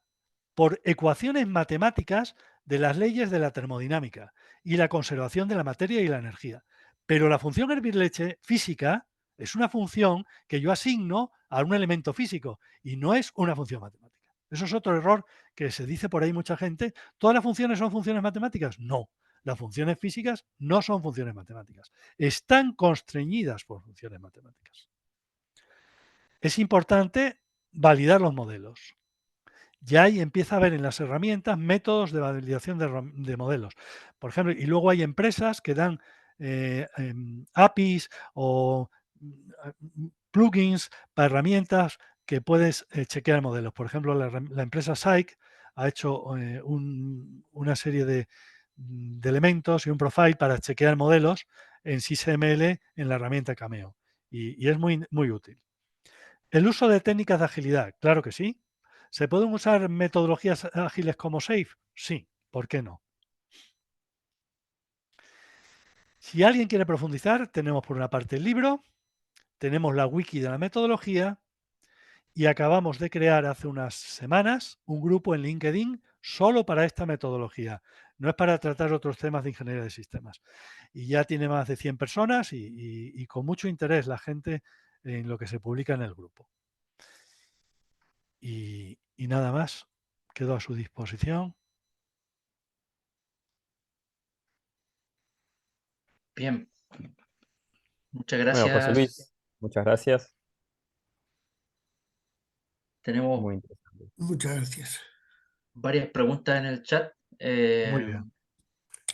por ecuaciones matemáticas de las leyes de la termodinámica y la conservación de la materia y la energía. Pero la función hervir leche física es una función que yo asigno a un elemento físico y no es una función matemática. Eso es otro error que se dice por ahí mucha gente. ¿Todas las funciones son funciones matemáticas? No. Las funciones físicas no son funciones matemáticas. Están constreñidas por funciones matemáticas. Es importante validar los modelos. ya ahí empieza a haber en las herramientas métodos de validación de modelos. Por ejemplo, y luego hay empresas que dan APIs o plugins para herramientas que puedes chequear modelos. Por ejemplo, la empresa Psych ha hecho una serie de elementos y un profile para chequear modelos en SysML en la herramienta Cameo. Y es muy, muy útil. El uso de técnicas de agilidad, claro que sí. ¿Se pueden usar metodologías ágiles como SAFe? Sí, ¿por qué no? Si alguien quiere profundizar, tenemos por una parte el libro, tenemos la wiki de la metodología y acabamos de crear hace unas semanas un grupo en LinkedIn solo para esta metodología. No es para tratar otros temas de ingeniería de sistemas. Y ya tiene más de 100 personas y con mucho interés la gente en lo que se publica en el grupo. Y nada más, quedo a su disposición. Bien. Muchas Bueno, José gracias. Luis, muchas gracias. Tenemos Muy interesante. Muchas gracias. varias preguntas en el chat. Muy bien.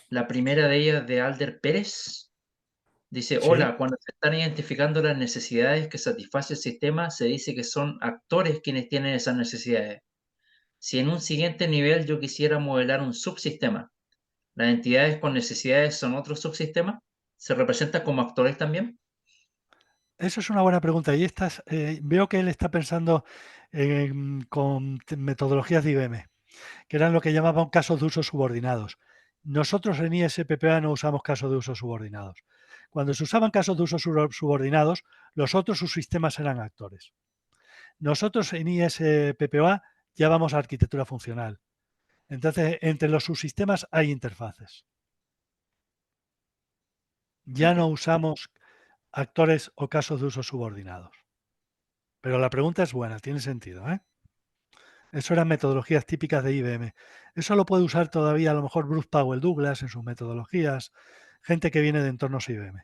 La primera de ellas de Alder Pérez. Dice, Sí, hola, cuando se están identificando las necesidades que satisface el sistema, se dice que son actores quienes tienen esas necesidades. Si en un siguiente nivel yo quisiera modelar un subsistema, ¿las entidades con necesidades son otros subsistemas? ¿Se representan como actores también? eso es una buena pregunta. Y veo que él está pensando con metodologías de IBM, que eran lo que llamaban casos de uso subordinados. Nosotros en ISPPA no usamos casos de uso subordinados. Cuando se usaban casos de uso subordinados, los otros subsistemas eran actores. Nosotros en ISPPA ya vamos a arquitectura funcional. Entonces, entre los subsistemas hay interfaces. Ya no usamos actores o casos de uso subordinados. Pero la pregunta es buena, tiene sentido, ¿eh? Eso eran metodologías típicas de IBM. Eso lo puede usar todavía a lo mejor Bruce Powell Douglas en sus metodologías, gente que viene de entornos IBM,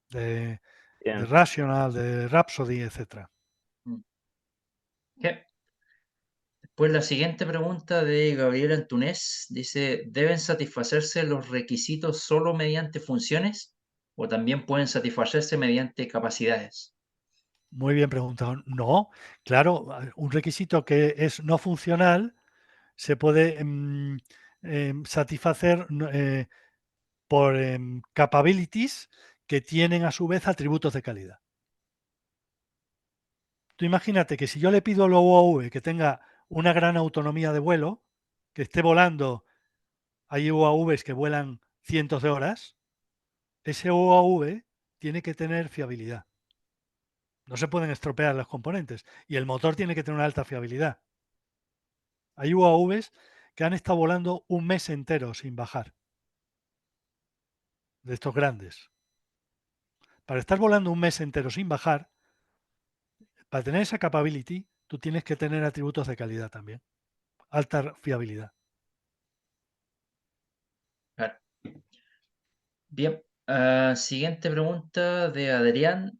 de Bien. Rational, de Rhapsody, etc. ¿Qué? Pues la siguiente pregunta de Gabriel Antunés dice, ¿deben satisfacerse los requisitos solo mediante funciones o también pueden satisfacerse mediante capacidades? Muy bien preguntado. No, claro, un requisito que es no funcional se puede satisfacer por capabilities que tienen a su vez atributos de calidad. Tú imagínate que si yo le pido al UAV que tenga una gran autonomía de vuelo, que esté volando, hay UAVs que vuelan cientos de horas, ese UAV tiene que tener fiabilidad. No se pueden estropear los componentes y el motor tiene que tener una alta fiabilidad. Hay UAVs que han estado volando un mes entero sin bajar, de estos grandes. Para estar volando un mes entero sin bajar, para tener esa capability, tú tienes que tener atributos de calidad también. Alta fiabilidad. Claro. Bien, siguiente pregunta de Adrián.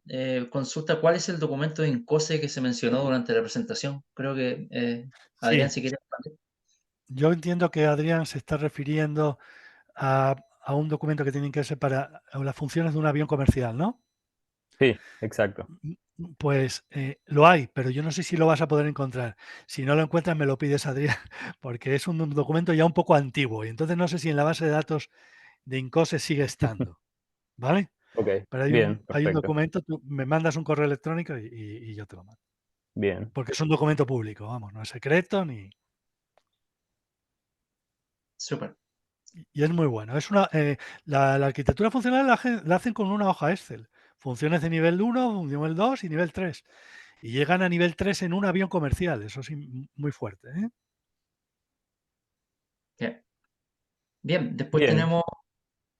Consulta cuál es el documento de INCOSE que se mencionó durante la presentación. Creo que Adrián, Sí, si quieres expandir. yo entiendo que Adrián se está refiriendo a un documento que tienen que ser para las funciones de un avión comercial, ¿no? Sí, exacto. Pues lo hay, pero yo no sé si lo vas a poder encontrar. Si no lo encuentras, me lo pides, Adrián, porque es un documento ya un poco antiguo y entonces no sé si en la base de datos de INCOSE sigue estando, ¿vale? Ok, Pero bien, hay un perfecto. documento, tú me mandas un correo electrónico y yo te lo mando. Bien, Porque es un documento público, vamos, no es secreto ni... Súper. Y es muy bueno. La arquitectura funcional la hacen con una hoja Excel. Funciones de nivel 1, nivel 2 y nivel 3. Y llegan a nivel 3 en un avión comercial. Eso es muy fuerte, ¿eh? Bien. Bien, después bien. tenemos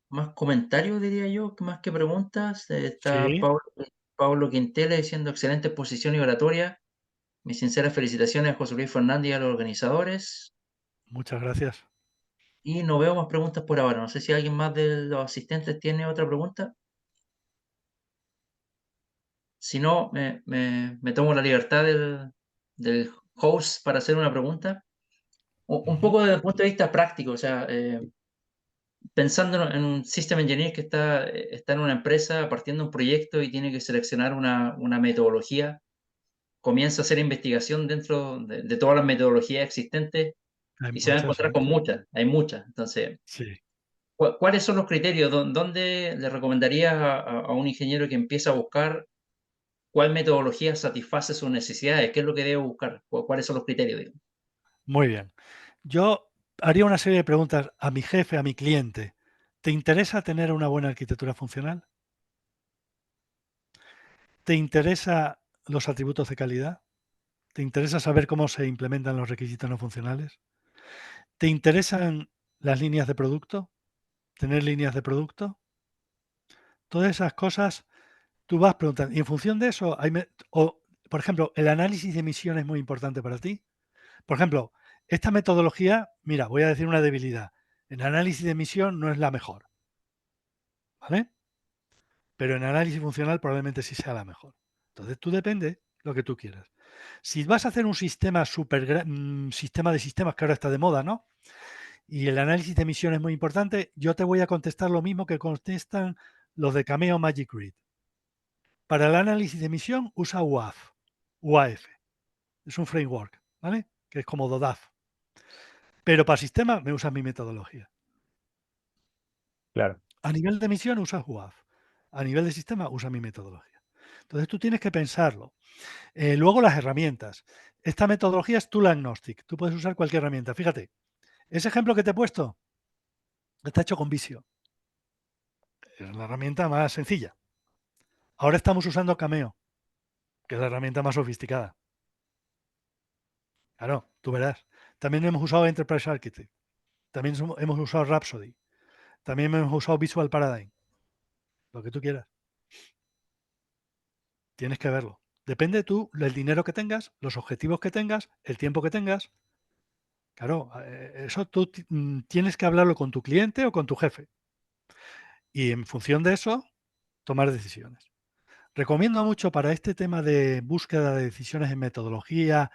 más comentarios, diría yo, que más que preguntas. Está Sí, Pablo Quintela diciendo excelente exposición y oratoria. Mis sinceras felicitaciones a José Luis Fernández y a los organizadores. muchas gracias. Y no veo más preguntas por ahora. No sé si alguien más de los asistentes tiene otra pregunta. Si no, me tomo la libertad del host para hacer una pregunta. Un Ujú. poco desde el punto de vista práctico, o sea, pensando en un system engineer que está en una empresa partiendo un proyecto y tiene que seleccionar una metodología, comienza a hacer investigación dentro de todas las metodologías existentes Hay y se va a muchas, encontrar ¿eh? con muchas, hay muchas. Entonces, Sí. ¿cuáles son los criterios? ¿Dónde le recomendarías a un ingeniero que empieza a buscar cuál metodología satisface sus necesidades? ¿Qué es lo que debe buscar? ¿Cuáles son los criterios, digamos? Muy bien. Yo haría una serie de preguntas a mi jefe, a mi cliente. ¿Te interesa tener una buena arquitectura funcional? ¿Te interesa los atributos de calidad? ¿Te interesa saber cómo se implementan los requisitos no funcionales? ¿Te interesan las líneas de producto? ¿Tener líneas de producto? Todas esas cosas tú vas preguntando. Y en función de eso, por ejemplo, el análisis de emisión es muy importante para ti. Por ejemplo, esta metodología, mira, voy a decir una debilidad. En análisis de emisión no es la mejor, ¿vale? Pero en análisis funcional probablemente sí sea la mejor. Entonces tú depende lo que tú quieras. Si vas a hacer un sistema sistema de sistemas que ahora está de moda, ¿no? Y el análisis de emisión es muy importante, yo te voy a contestar lo mismo que contestan los de Cameo Magic Grid. Para el análisis de emisión usa UAF. Es un framework, ¿vale? Que es como DODAF. Pero para sistema me usas mi metodología. Claro, A nivel de emisión usas UAF. A nivel de sistema usa mi metodología. Entonces tú tienes que pensarlo. Luego las herramientas. Esta metodología es tool agnostic. Tú puedes usar cualquier herramienta. Fíjate, ese ejemplo que te he puesto está hecho con Visio. Es la herramienta más sencilla. Ahora estamos usando Cameo, que es la herramienta más sofisticada. Claro, tú verás. También hemos usado Enterprise Architect. También hemos usado Rhapsody. También hemos usado Visual Paradigm. Lo que tú quieras. Tienes que verlo. Depende tú del dinero que tengas, los objetivos que tengas, el tiempo que tengas. Claro, eso tú tienes que hablarlo con tu cliente o con tu jefe. Y en función de eso, tomar decisiones. Recomiendo mucho para este tema de búsqueda de decisiones en metodología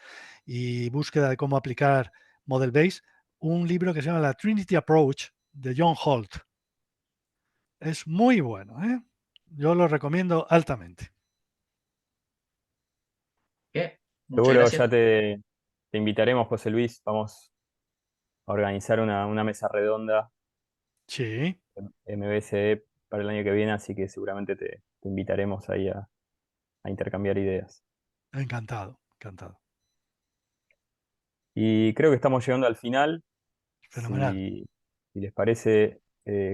y búsqueda de cómo aplicar Model Base, un libro que se llama La Trinity Approach de John Holt. Es muy bueno, ¿eh? Yo lo recomiendo altamente. ¿Qué? Muchas seguro gracias. ya te invitaremos, José Luis. Vamos a organizar una mesa redonda Sí, en MBSE para el año que viene, así que seguramente te invitaremos ahí a intercambiar ideas. encantado, encantado. Y creo que estamos llegando al final. Fenomenal. Si les parece,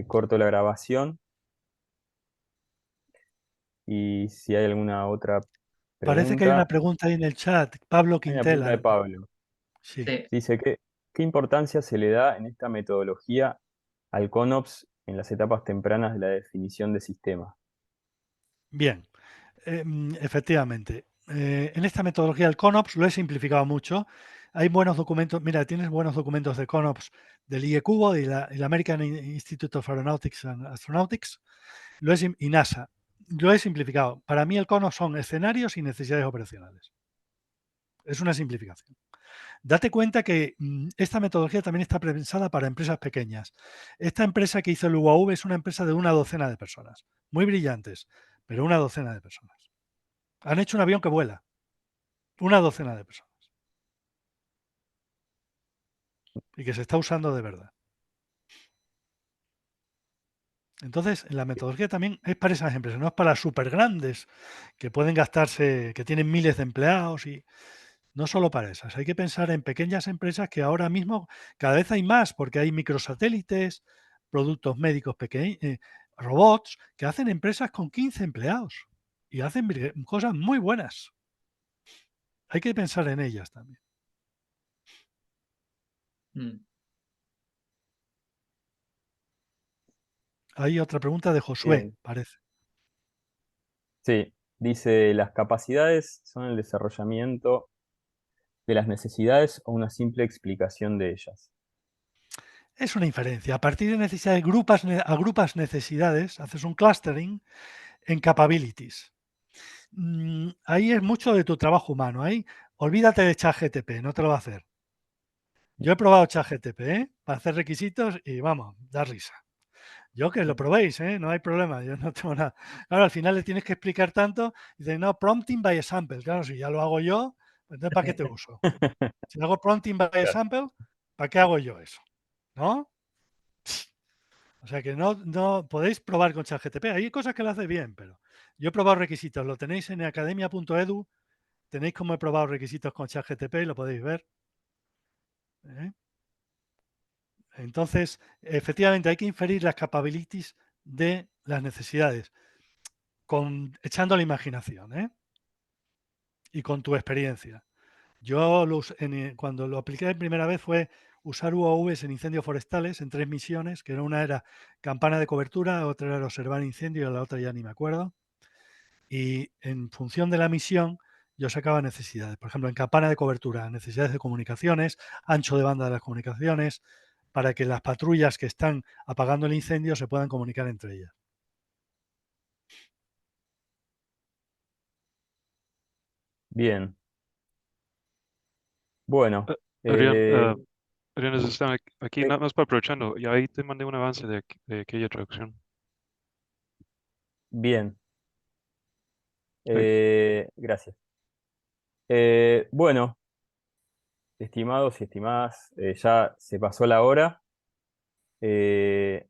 corto la grabación y si hay alguna otra Parece que hay una pregunta. pregunta ahí en el chat. Pablo Hay una pregunta de Quintela. Pablo. Sí. Sí. Dice que, ¿qué importancia se le da en esta metodología al CONOPS en las etapas tempranas de la definición de sistema? Bien. Efectivamente. En esta metodología del CONOPS lo he simplificado mucho. Hay buenos documentos. Mira, tienes buenos documentos de CONOPS del IECUBO y el American Institute of Aeronautics and Astronautics y NASA. Lo he simplificado. Para mí el CONOPS son escenarios y necesidades operacionales. Es una simplificación. Date cuenta que esta metodología también está pensada para empresas pequeñas. Esta empresa que hizo el UAV es una empresa de una docena de personas, muy brillantes, pero una docena de personas. Han hecho un avión que vuela, una docena de personas, y que se está usando de verdad. Entonces, la metodología también es para esas empresas, no es para súper grandes que pueden gastarse, que tienen miles de empleados y no solo para esas. Hay que pensar en pequeñas empresas que ahora mismo cada vez hay más porque hay microsatélites, productos médicos pequeños, robots que hacen empresas con 15 empleados y hacen cosas muy buenas. Hay que pensar en ellas también. Mm. Hay otra pregunta de Josué, Bien, parece. sí, dice, ¿las capacidades son el desarrollamiento de las necesidades o una simple explicación de ellas? Es una inferencia. A partir de necesidades, agrupas necesidades, haces un clustering en capabilities. Ahí es mucho de tu trabajo humano. Ahí olvídate de ChatGPT, no te lo va a hacer. Yo he probado ChatGPT para hacer requisitos y vamos, da risa. Yo que lo probéis, no hay problema, yo no tengo nada. Claro, al final le tienes que explicar tanto y dices, no, prompting by example. Claro, si ya lo hago yo, pues entonces ¿para qué te uso? Si hago prompting by Claro. example, ¿para qué hago yo eso? ¿No? O sea que no podéis probar con ChatGPT. Hay cosas que lo hace bien, pero yo he probado requisitos. Lo tenéis en academia.edu. Tenéis como he probado requisitos con ChatGPT y lo podéis ver. ¿eh? Entonces, efectivamente, hay que inferir las capabilities de las necesidades, echando la imaginación y con tu experiencia. Yo cuando lo apliqué la primera vez fue usar UAVs en incendios forestales en 3 misiones, que una era campana de cobertura, otra era observar incendios y la otra ya ni me acuerdo. Y en función de la misión, yo sacaba necesidades. Por ejemplo, en campana de cobertura, necesidades de comunicaciones, ancho de banda de las comunicaciones, para que las patrullas que están apagando el incendio se puedan comunicar entre ellas. Bien. Bueno, Adrián, eh, Adrián, están aquí eh, nada más para aprovechando. Y ahí te mandé un avance de aquella traducción. bien. Ahí. Gracias. Bueno, estimados y estimadas, ya se pasó la hora. Eh,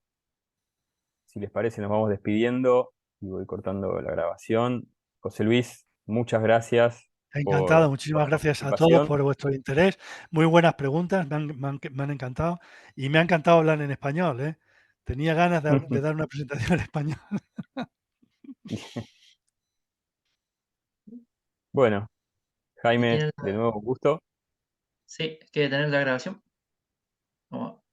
si les parece, nos vamos despidiendo y voy cortando la grabación. José Luis, muchas gracias Encantado, por muchísimas la gracias a todos participación. por vuestro interés. Muy buenas preguntas, me han encantado. Y me ha encantado hablar en español. Tenía ganas de dar una presentación en español. Bueno, Y Jaime, tienen de nuevo un gusto. sí, que tener la grabación. Vamos a